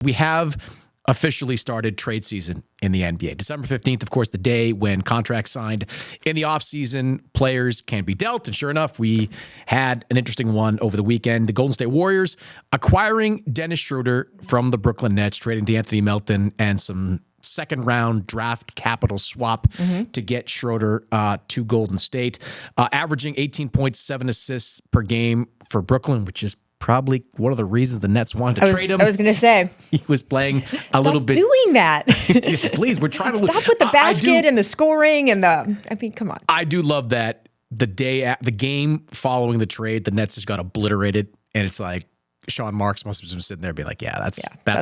We have officially started trade season in the NBA. December 15th, of course, the day when contracts signed in the offseason, players can be dealt. And sure enough, we had an interesting one over the weekend. The Golden State Warriors acquiring Dennis Schröder from the Brooklyn Nets, trading D'Anthony Melton and some second-round draft capital swap to get Schroder to Golden State, averaging 18.7 assists per game for Brooklyn, which is probably one of the reasons the Nets wanted to trade him. I was going to say. He was playing a little bit. Doing that. Please, we're trying to Stop with the basket and the scoring and I mean, come on. I do love that the game following the trade, the Nets just got obliterated. And it's like, Sean Marks must have been sitting there being like, that's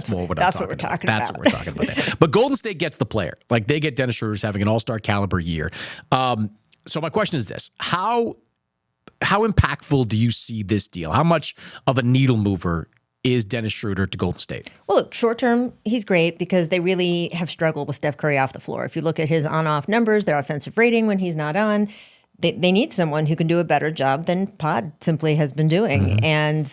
what we're talking about. That's what we're talking about there. But Golden State gets the player. Like, they get Dennis Schröder having an all-star caliber year. So my question is this. How impactful do you see this deal? How much of a needle mover is Dennis Schröder to Golden State? Well, look, short term, he's great because they really have struggled with Steph Curry off the floor. If you look at his on-off numbers, their offensive rating when he's not on, they need someone who can do a better job than Pod simply has been doing. And,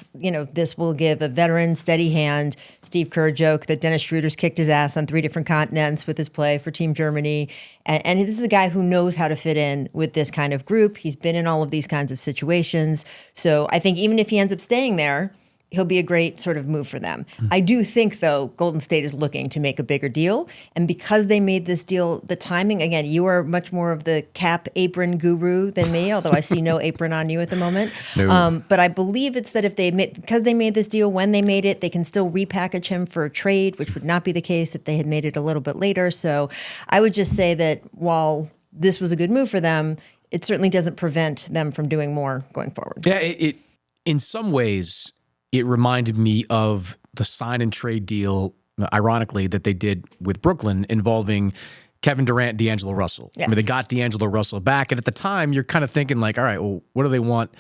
this will give a veteran, steady hand. Steve Kerr joke that Dennis Schroeder's kicked his ass on 3 different continents with his play for Team Germany. And this is a guy who knows how to fit in with this kind of group. He's been in all of these kinds of situations. So I think even if he ends up staying there, he'll be a great sort of move for them. I do think, though, Golden State is looking to make a bigger deal. And because they made this deal, the timing, again, you are much more of the cap apron guru than me, although I see no apron on you at the moment. No. But I believe it's that because they made this deal when they made it, they can still repackage him for a trade, which would not be the case if they had made it a little bit later. So I would just say that while this was a good move for them, it certainly doesn't prevent them from doing more going forward. Yeah, it in some ways, it reminded me of the sign and trade deal, ironically, that they did with Brooklyn involving Kevin Durant, D'Angelo Russell. Yes. I mean, they got D'Angelo Russell back. And at the time, you're kind of thinking like, all right, well, what do they want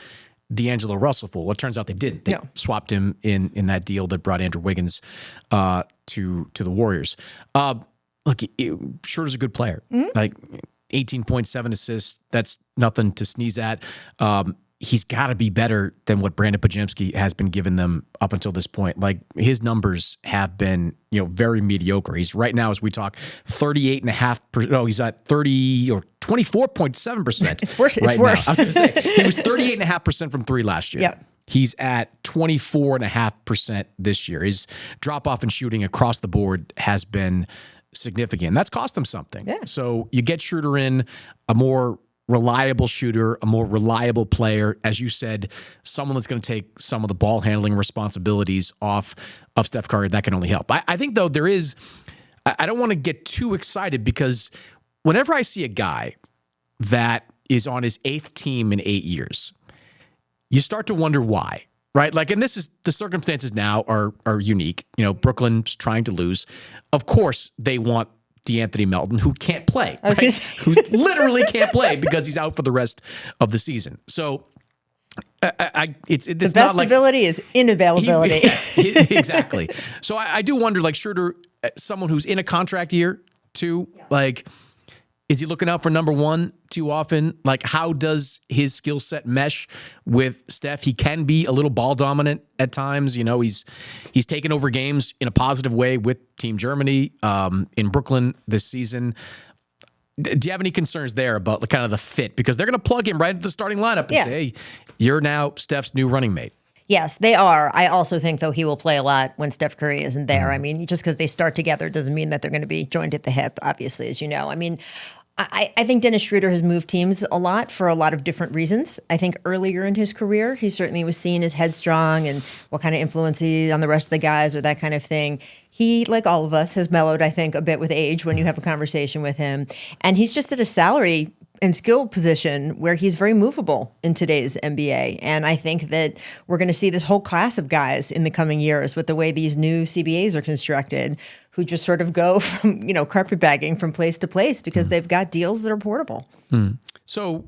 D'Angelo Russell for? Well, it turns out they didn't. They swapped him in that deal that brought Andrew Wiggins to the Warriors. Look, Schroeder's a good player. Like 18.7 assists, that's nothing to sneeze at. He's got to be better than what Brandon Podziemski has been giving them up until this point. Like, his numbers have been, very mediocre. He's right now, as we talk, 38.5%. No, he's at 30 or 24.7%. It's worse. Right it's worse. Now. I was going to say, he was 38.5% from 3 last year. Yep. He's at 24.5% this year. His drop-off in shooting across the board has been significant. And that's cost them something. Yeah. So you get Schroeder in, a more reliable shooter, a more reliable player, as you said, someone that's going to take some of the ball handling responsibilities off of Steph Curry. That can only help. I think, though, I don't want to get too excited because whenever I see a guy that is on his 8th team in 8 years, you start to wonder why, right? Like, and this is, the circumstances now are unique. Brooklyn's trying to lose. Of course, they want D'Anthony Melton, who can't play, right? Who literally can't play because he's out for the rest of the season. So it's the best ability is inavailability. Yes, exactly. So I do wonder, like, Schroeder, someone who's in a contract year too, like, is he looking out for number one too often? Like, how does his skill set mesh with Steph? He can be a little ball dominant at times. He's taken over games in a positive way with Team Germany in Brooklyn this season. Do you have any concerns there about the kind of the fit? Because they're going to plug him right into the starting lineup and say, hey, you're now Steph's new running mate. Yes, they are. I also think, though, he will play a lot when Steph Curry isn't there. I mean, just because they start together doesn't mean that they're going to be joined at the hip, obviously, as you know. I mean, I think Dennis Schröder has moved teams a lot for a lot of different reasons. I think earlier in his career, he certainly was seen as headstrong and what kind of influence he on the rest of the guys or that kind of thing. He, like all of us, has mellowed, I think, a bit with age when you have a conversation with him. And he's just at a salary and skill position where he's very movable in today's NBA. And I think that we're going to see this whole class of guys in the coming years with the way these new CBAs are constructed who just sort of go from, carpetbagging from place to place because they've got deals that are portable. So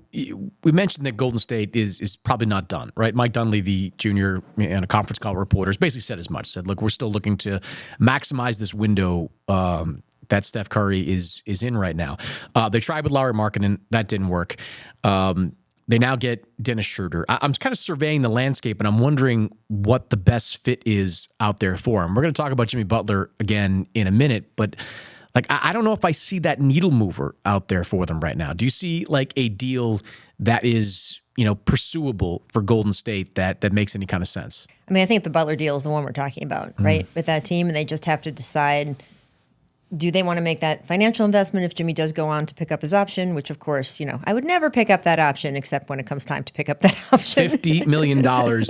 we mentioned that Golden State is probably not done, right? Mike Dunleavy Jr. in a conference call with reporters basically said as much, said, look, we're still looking to maximize this window that Steph Curry is in right now. They tried with Lauri Markkanen. That didn't work. They now get Dennis Schröder. I'm kind of surveying the landscape, and I'm wondering what the best fit is out there for him. We're going to talk about Jimmy Butler again in a minute, but like I don't know if I see that needle mover out there for them right now. Do you see like a deal that is, pursuable for Golden State that makes any kind of sense? I mean, I think the Butler deal is the one we're talking about, right? With that team, and they just have to decide, do they want to make that financial investment if Jimmy does go on to pick up his option, which of course, I would never pick up that option except when it comes time to pick up that option. $50 million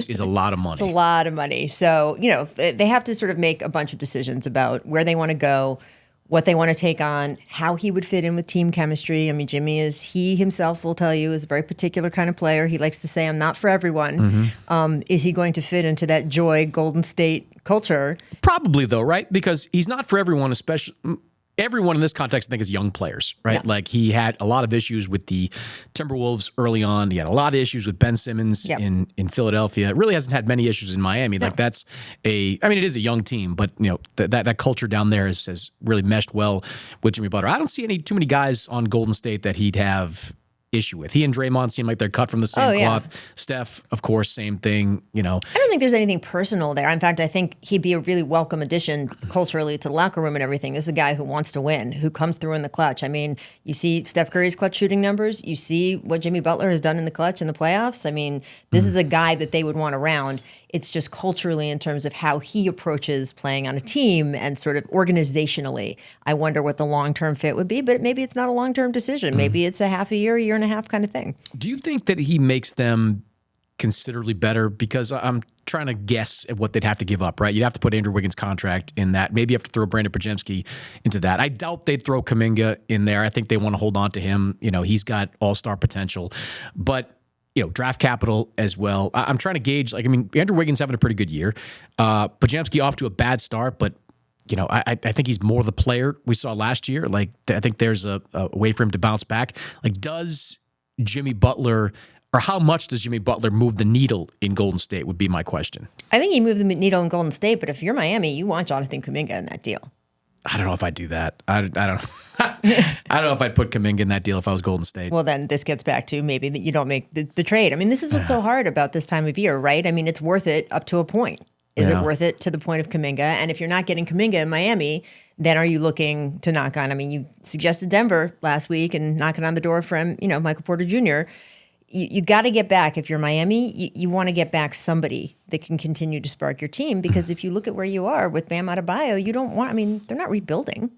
is a lot of money. It's a lot of money. So, they have to sort of make a bunch of decisions about where they want to go, what they want to take on, how he would fit in with team chemistry. I mean, Jimmy he himself will tell you, is a very particular kind of player. He likes to say, I'm not for everyone. Is he going to fit into that joy Golden State culture? Probably, though, right? Because he's not for everyone, especially everyone in this context, I think, is young players, right? Yeah. Like he had a lot of issues with the Timberwolves early on. He had a lot of issues with Ben Simmons in Philadelphia. It really hasn't had many issues in Miami. No. Like it is a young team, but that culture down there has really meshed well with Jimmy Butler. I don't see too many guys on Golden State that he'd have issue with. He and Draymond seem like they're cut from the same cloth. Steph, of course, same thing, I don't think there's anything personal there. In fact, I think he'd be a really welcome addition culturally to the locker room and everything. This is a guy who wants to win, who comes through in the clutch. I mean, you see Steph Curry's clutch shooting numbers. You see what Jimmy Butler has done in the clutch in the playoffs. I mean, this is a guy that they would want around. It's just culturally in terms of how he approaches playing on a team and sort of organizationally. I wonder what the long-term fit would be, but maybe it's not a long-term decision. Maybe it's a half a year and a half kind of thing. Do you think that he makes them considerably better? Because I'm trying to guess at what they'd have to give up, right? You'd have to put Andrew Wiggins' contract in that. Maybe you have to throw Brandon Podziemski into that. I doubt they'd throw Kuminga in there. I think they want to hold on to him. He's got all-star potential. But draft capital as well. I'm trying to gauge, Andrew Wiggins having a pretty good year. Podziemski off to a bad start, but, I think he's more the player we saw last year. Like, I think there's a way for him to bounce back. Like, does Jimmy Butler, or how much does Jimmy Butler move the needle in Golden State would be my question. I think he moved the needle in Golden State, but if you're Miami, you want Jonathan Kuminga in that deal. I don't know if I'd do that. I don't I don't know if I'd put Kuminga in that deal if I was Golden State. Well, then this gets back to maybe that you don't make the trade. I mean, this is what's so hard about this time of year, right? I mean, it's worth it up to a point. Is it worth it to the point of Kuminga? And if you're not getting Kuminga in Miami, then are you looking to knock on? I mean, you suggested Denver last week and knocking on the door from, Michael Porter Jr. You got to get back. If you're Miami, you want to get back somebody that can continue to spark your team. Because if you look at where you are with Bam Adebayo, they're not rebuilding.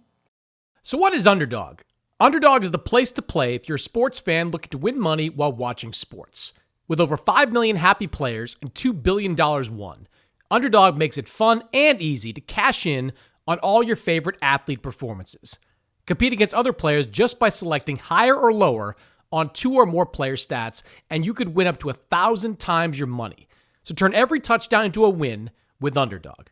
So what is Underdog? Underdog is the place to play if you're a sports fan looking to win money while watching sports. With over 5 million happy players and $2 billion won, Underdog makes it fun and easy to cash in on all your favorite athlete performances. Compete against other players just by selecting higher or lower on 2 or more player stats, and you could win up to 1,000 times your money. So turn every touchdown into a win with Underdog.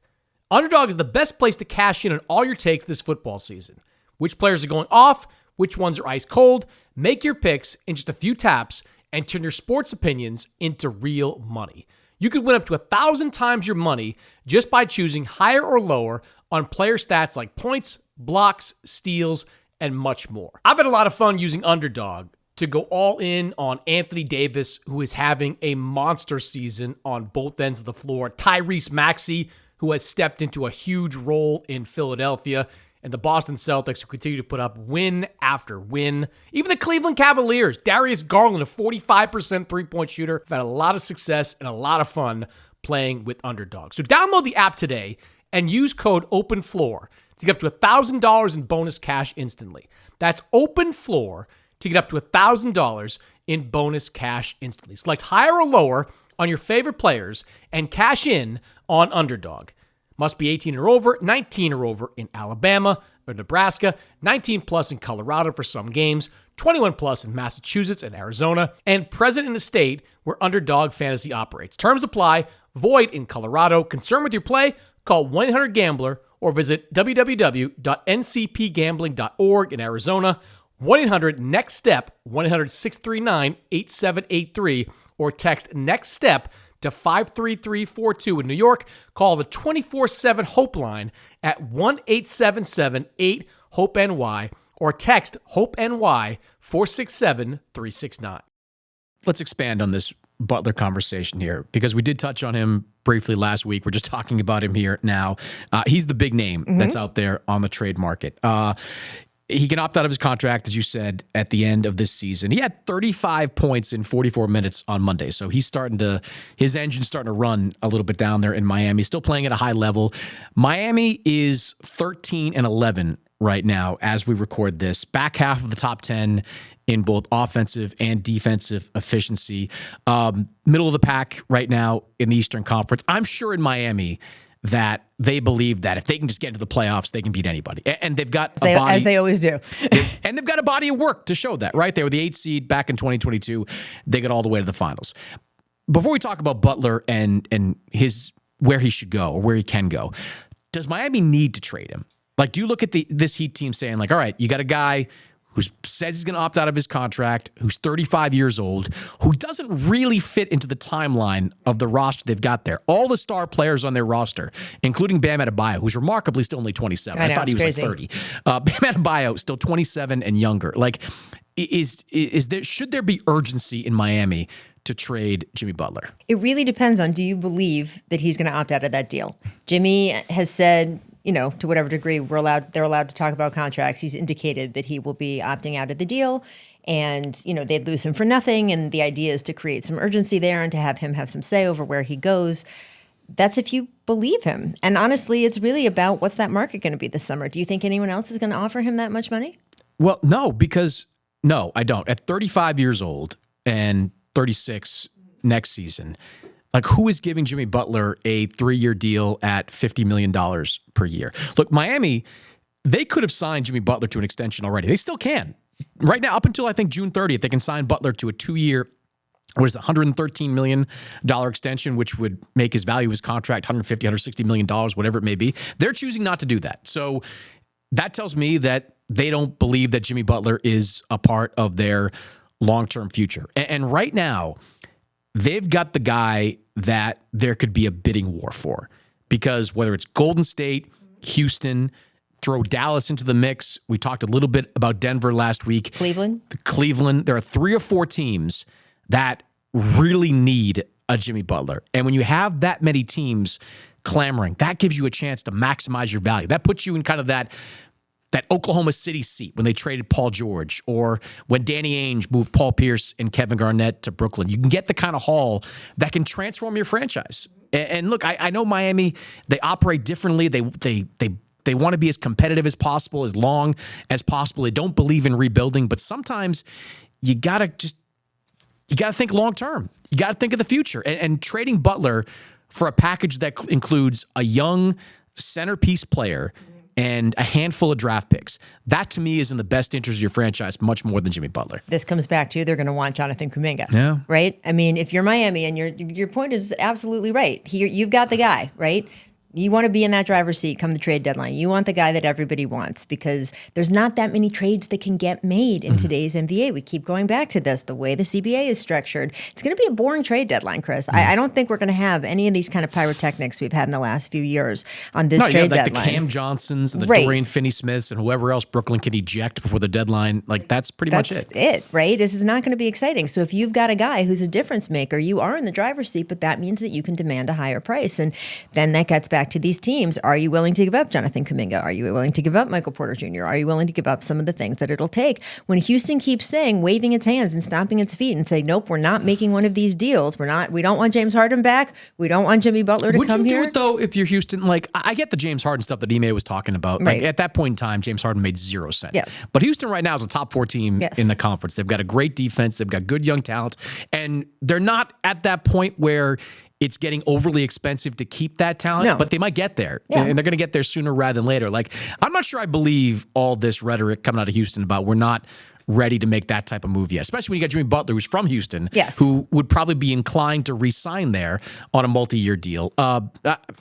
Underdog is the best place to cash in on all your takes this football season. Which players are going off, which ones are ice cold. Make your picks in just a few taps and turn your sports opinions into real money. You could win up to 1,000 times your money just by choosing higher or lower on player stats like points, blocks, steals, and much more. I've had a lot of fun using Underdog to go all in on Anthony Davis, who is having a monster season on both ends of the floor. Tyrese Maxey, who has stepped into a huge role in Philadelphia. And the Boston Celtics, who continue to put up win after win. Even the Cleveland Cavaliers, Darius Garland, a 45% three-point shooter, have had a lot of success and a lot of fun playing with Underdog. So download the app today and use code OPENFLOOR to get up to $1,000 in bonus cash instantly. That's OPENFLOOR to get up to $1,000 in bonus cash instantly. Select higher or lower on your favorite players and cash in on Underdog. Must be 18 or over, 19 or over in Alabama or Nebraska, 19 plus in Colorado for some games, 21 plus in Massachusetts and Arizona, and present in the state where Underdog Fantasy operates. Terms apply. Void in Colorado. Concerned with your play? Call 1-800-GAMBLER or visit www.ncpgambling.org in Arizona. 1-800-NEXT-STEP, 1-800-639-8783, or text NEXT STEP to 53342 in New York. Call the 24/7 Hope line at 1-877-8-HOPE-NY or text HOPE-NY 467-369. let's expand on this Butler conversation here, because we did touch on him briefly last week. We're just talking about him here now. He's the big name that's out there on the trade market. He can opt out of his contract, as you said, at the end of this season. He had 35 points in 44 minutes on Monday. So his engine's starting to run a little bit down there in Miami. Still playing at a high level. Miami is 13-11 right now as we record this. Back half of the top 10 in both offensive and defensive efficiency. Middle of the pack right now in the Eastern Conference. I'm sure in Miami that they believe that if they can just get into the playoffs, they can beat anybody. And they've got a body. As they always do. And they've got a body of work to show that, right? They were the 8th seed back in 2022. They got all the way to the finals. Before we talk about Butler and where he should go or where he can go, does Miami need to trade him? Like, do you look at this Heat team saying, like, all right, you got a guy who says he's going to opt out of his contract, who's 35 years old, who doesn't really fit into the timeline of the roster they've got there. All the star players on their roster, including Bam Adebayo, who's remarkably still only 27. I thought he was crazy. Like 30. Bam Adebayo, still 27 and younger. Like, should there be urgency in Miami to trade Jimmy Butler? It really depends on, do you believe that he's going to opt out of that deal? Jimmy has said, to whatever degree they're allowed to talk about contracts. He's indicated that he will be opting out of the deal, and they'd lose him for nothing. And the idea is to create some urgency there and to have him have some say over where he goes. That's if you believe him. And honestly, it's really about what's that market going to be this summer. Do you think anyone else is going to offer him that much money? Well, no, I don't. At 35 years old and 36 next season. Like, who is giving Jimmy Butler a 3-year deal at $50 million per year? Look, Miami, they could have signed Jimmy Butler to an extension already. They still can. Right now, up until I think June 30th, they can sign Butler to a 2-year, $113 million extension, which would make his value of his contract $150, $160 million, whatever it may be. They're choosing not to do that. So that tells me that they don't believe that Jimmy Butler is a part of their long-term future. And right now, they've got the guy that there could be a bidding war for, because whether it's Golden State, Houston, throw Dallas into the mix. We talked a little bit about Denver last week. Cleveland. There are 3 or 4 teams that really need a Jimmy Butler. And when you have that many teams clamoring, that gives you a chance to maximize your value. That puts you in kind of that Oklahoma City seat when they traded Paul George, or when Danny Ainge moved Paul Pierce and Kevin Garnett to Brooklyn. You can get the kind of haul that can transform your franchise. And look, I know Miami, they operate differently. They want to be as competitive as possible, as long as possible. They don't believe in rebuilding, but sometimes you got to think long term. You got to think of the future. And trading Butler for a package that includes a young centerpiece player and a handful of draft picks, that to me is in the best interest of your franchise much more than Jimmy Butler. This comes back to, they're going to want Jonathan Kuminga. Yeah. Right? I mean, if you're Miami, and your point is absolutely right. You've got the guy, right? You want to be in that driver's seat come the trade deadline. You want the guy that everybody wants, because there's not that many trades that can get made in today's NBA. We keep going back to this, the way the CBA is structured. It's going to be a boring trade deadline, Chris. I don't think we're going to have any of these kind of pyrotechnics we've had in the last few years on this trade deadline. The Cam Johnsons and the Dorian Finney-Smiths and whoever else Brooklyn can eject before the deadline. Like, that's pretty much it. That's it, right? This is not going to be exciting. So if you've got a guy who's a difference maker, you are in the driver's seat, but that means that you can demand a higher price. And then that gets back to these teams. Are you willing to give up Jonathan Kuminga? Are you willing to give up Michael Porter Jr.? Are you willing to give up some of the things that it'll take? When Houston keeps saying, waving its hands and stomping its feet and saying, nope, we're not making one of these deals. We don't want James Harden back. We don't want Jimmy Butler to come here. Would you do it, though, if you're Houston? Like, I get the James Harden stuff that Ime was talking about. Like, at that point in time, James Harden made 0 sense. Yes. But Houston right now is a top 4 team in the conference. They've got a great defense. They've got good young talent. And they're not at that point where it's getting overly expensive to keep that talent, but they might get there. Yeah. And they're going to get there sooner rather than later. Like, I'm not sure I believe all this rhetoric coming out of Houston about we're not ready to make that type of move yet, especially when you got Jimmy Butler, who's from Houston, who would probably be inclined to re-sign there on a multi-year deal. I'm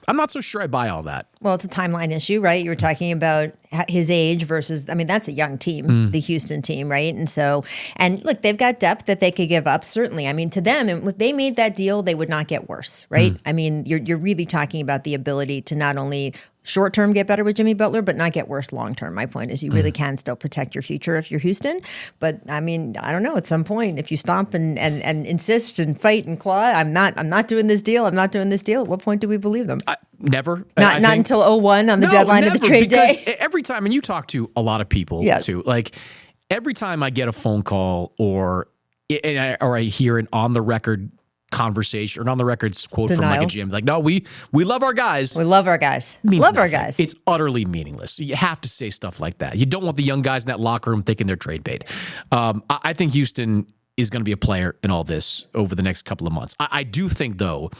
not so sure I buy all that. Well, it's a timeline issue, right? You were talking about his age versus, I mean, that's a young team, the Houston team, right? And so, and look, they've got depth that they could give up, certainly. I mean, to them, if they made that deal, they would not get worse, right? I mean, you're really talking about the ability to not only short-term get better with Jimmy Butler, but not get worse long-term. My point is you really can still protect your future if you're Houston. But I mean, I don't know, at some point, if you stomp and insist and fight and claw, I'm not doing this deal, I'm not doing this deal, at what point do we believe them? Never. Not until 01 on the deadline of the trade day. Every time, and you talk to a lot of people too, like every time I get a phone call or I hear an on-the-record conversation or an on-the-record quote from like a GM, like, no, we love our guys. We love our guys. Love our guys. It's utterly meaningless. You have to say stuff like that. You don't want the young guys in that locker room thinking they're trade bait. I think Houston is going to be a player in all this over the next couple of months. I do think, though,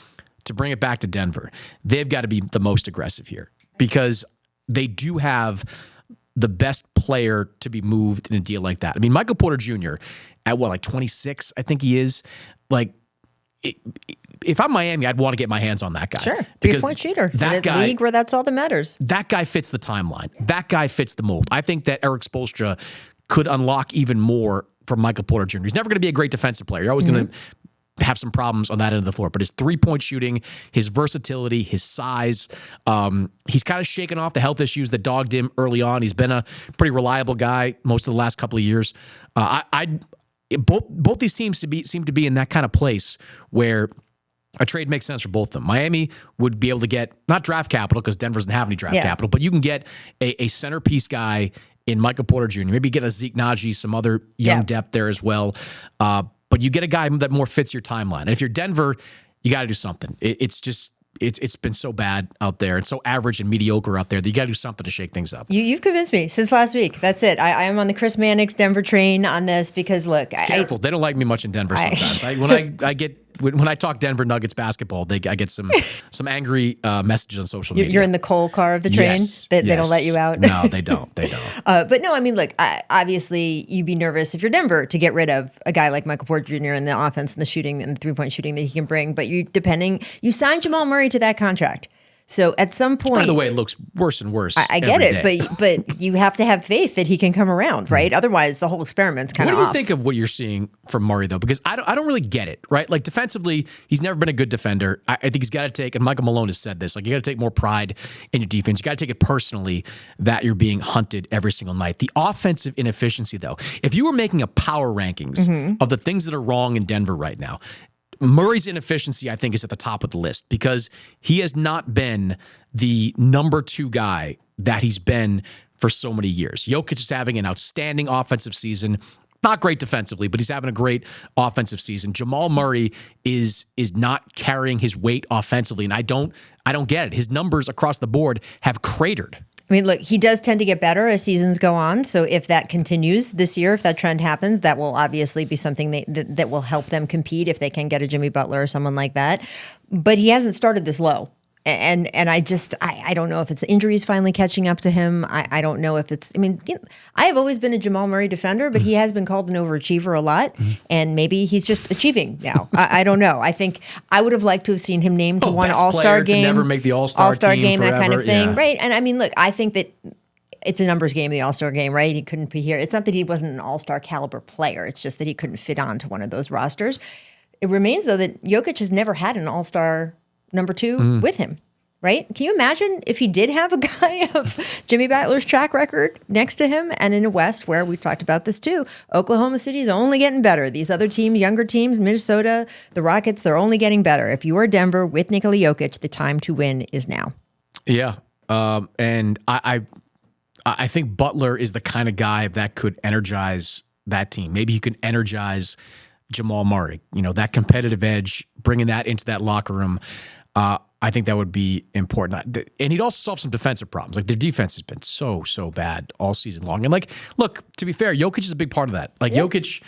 to bring it back to Denver, they've got to be the most aggressive here because they do have the best player to be moved in a deal like that. I mean, Michael Porter Jr. at like 26, I think he is. Like, if I'm Miami, I'd want to get my hands on that guy. Sure, three-point shooter. That guy, league where that's all that matters. That guy fits the timeline. That guy fits the mold. I think that Eric Spoelstra could unlock even more from Michael Porter Jr. He's never going to be a great defensive player. You're always going to have some problems on that end of the floor. But his three-point shooting, his versatility, his size, he's kind of shaken off the health issues that dogged him early on. He's been a pretty reliable guy most of the last couple of years. Both these teams seem to be in that kind of place where a trade makes sense for both of them. Miami would be able to get, not draft capital because Denver doesn't have any draft capital, but you can get a centerpiece guy in Michael Porter Jr., maybe get a Zeke Naji, some other young depth there as well. But you get a guy that more fits your timeline. And if you're Denver, you got to do something. It's been so bad out there and so average and mediocre out there that you got to do something to shake things up. You've convinced me since last week. That's it. I am on the Chris Mannix Denver train on this because, look. Careful. They don't like me much in Denver sometimes. When I talk Denver Nuggets basketball, I get some angry messages on social media. You're in the coal car of the train? Yes, They don't let you out? No, they don't. But no, I mean, look, obviously you'd be nervous if you're Denver to get rid of a guy like Michael Porter Jr. and the offense and the shooting and the three-point shooting that he can bring. But you signed Jamal Murray to that contract. So at some point, by the way, it looks worse and worse. I get it, but you have to have faith that he can come around, right? Otherwise, the whole experiment's kind of off. What do you think of what you're seeing from Murray, though? Because I don't really get it, right? Like defensively, he's never been a good defender. I think he's got to take, and Michael Malone has said this, like you got to take more pride in your defense. You got to take it personally that you're being hunted every single night. The offensive inefficiency, though, if you were making a power rankings of the things that are wrong in Denver right now, Murray's inefficiency, I think, is at the top of the list because he has not been the number 2 guy that he's been for so many years. Jokic is having an outstanding offensive season. Not great defensively, but he's having a great offensive season. Jamal Murray is not carrying his weight offensively, and I don't get it. His numbers across the board have cratered. I mean, look, he does tend to get better as seasons go on. So if that continues this year, if that trend happens, that will obviously be something that will help them compete if they can get a Jimmy Butler or someone like that. But he hasn't started this low. And I don't know if it's injuries finally catching up to him. I don't know if it's, I have always been a Jamal Murray defender, but he has been called an overachiever a lot. And maybe he's just achieving now. I don't know. I think I would have liked to have seen him named to one All-Star game. To never make the All-Star game, forever, that kind of thing. Yeah. Right. And I mean, look, I think that it's a numbers game, the All-Star game, right? He couldn't be here. It's not that he wasn't an All-Star caliber player. It's just that he couldn't fit onto one of those rosters. It remains, though, that Jokic has never had an All-Star number 2 with him. Right? Can you imagine if he did have a guy of Jimmy Butler's track record next to him and in the West where we've talked about this too? Oklahoma City's only getting better. These other teams, younger teams, Minnesota, the Rockets, they're only getting better. If you are Denver with Nikola Jokic, the time to win is now. Yeah. And I think Butler is the kind of guy that could energize that team. Maybe he could energize Jamal Murray, that competitive edge, bringing that into that locker room. I think that would be important. And he'd also solve some defensive problems. Like their defense has been so bad all season long. And look, to be fair, Jokic is a big part of that. Jokic,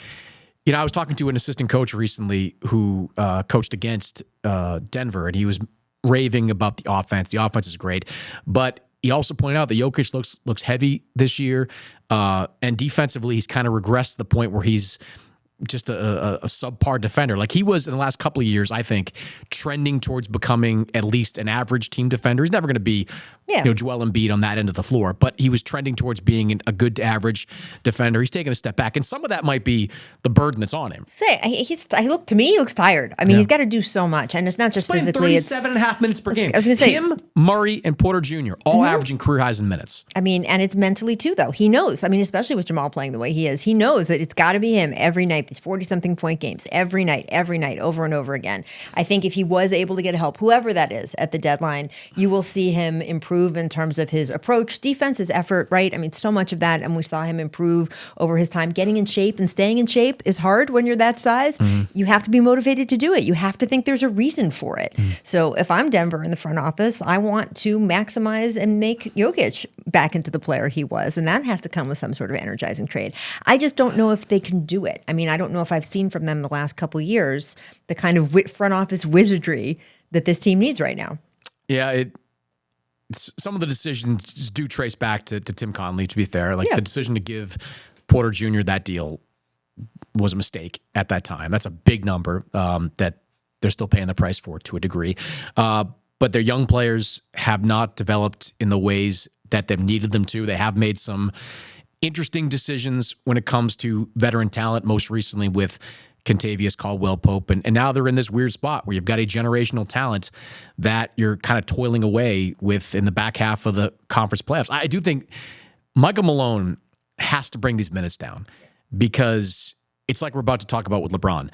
I was talking to an assistant coach recently who coached against Denver, and he was raving about the offense. The offense is great. But he also pointed out that Jokic looks heavy this year. And defensively, he's kind of regressed to the point where he's just a subpar defender. Like he was in the last couple of years, I think, trending towards becoming at least an average team defender. He's never going to be, Joel Embiid on that end of the floor, but he was trending towards being a good to average defender. He's taken a step back, and some of that might be the burden that's on him. He looks tired. I mean, he's got to do so much, and it's not just Playing physically. 37.5 minutes per game. I was going to say, him, Murray, and Porter Jr. all averaging career highs in minutes. I mean, and it's mentally too, though. He knows. I mean, especially with Jamal playing the way he is, he knows that it's got to be him every night. These 40-something point games every night, over and over again. I think if he was able to get help, whoever that is at the deadline, you will see him improve in terms of his approach, defense, his effort, right? I mean, so much of that, and we saw him improve over his time. Getting in shape and staying in shape is hard when you're that size. You have to be motivated to do it. You have to think there's a reason for it. So if I'm Denver in the front office, I want to maximize and make Jokic back into the player he was, and that has to come with some sort of energizing trade. I just don't know if they can do it. I mean, I don't know if I've seen from them the last couple of years the kind of front office wizardry that this team needs right now. Yeah, some of the decisions do trace back to Tim Connelly, to be fair. Like the decision to give Porter Jr. that deal was a mistake at that time. That's a big number that they're still paying the price for to a degree. But their young players have not developed in the ways that they've needed them to. They have made some interesting decisions when it comes to veteran talent, most recently with Kentavious Caldwell-Pope. And now they're in this weird spot where you've got a generational talent that you're kind of toiling away with in the back half of the conference playoffs. I do think Michael Malone has to bring these minutes down because it's like we're about to talk about with LeBron.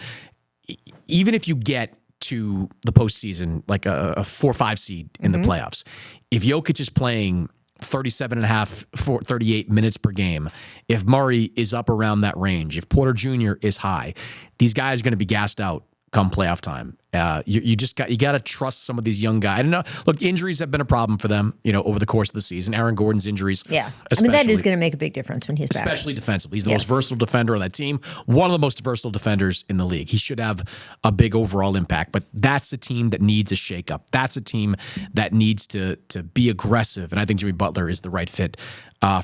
Even if you get to the postseason, like a 4-5 seed in the playoffs, if Jokic is playing 37.5, 38 minutes per game, if Murray is up around that range, if Porter Jr. is high, these guys are going to be gassed out come playoff time. You got to trust some of these young guys. I don't know. Look, injuries have been a problem for them, over the course of the season. Aaron Gordon's injuries. Yeah. I mean, that is going to make a big difference when he's back. Especially defensively. He's the most versatile defender on that team. One of the most versatile defenders in the league. He should have a big overall impact, but that's a team that needs a shakeup. That's a team that needs to be aggressive. And I think Jimmy Butler is the right fit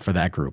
for that group.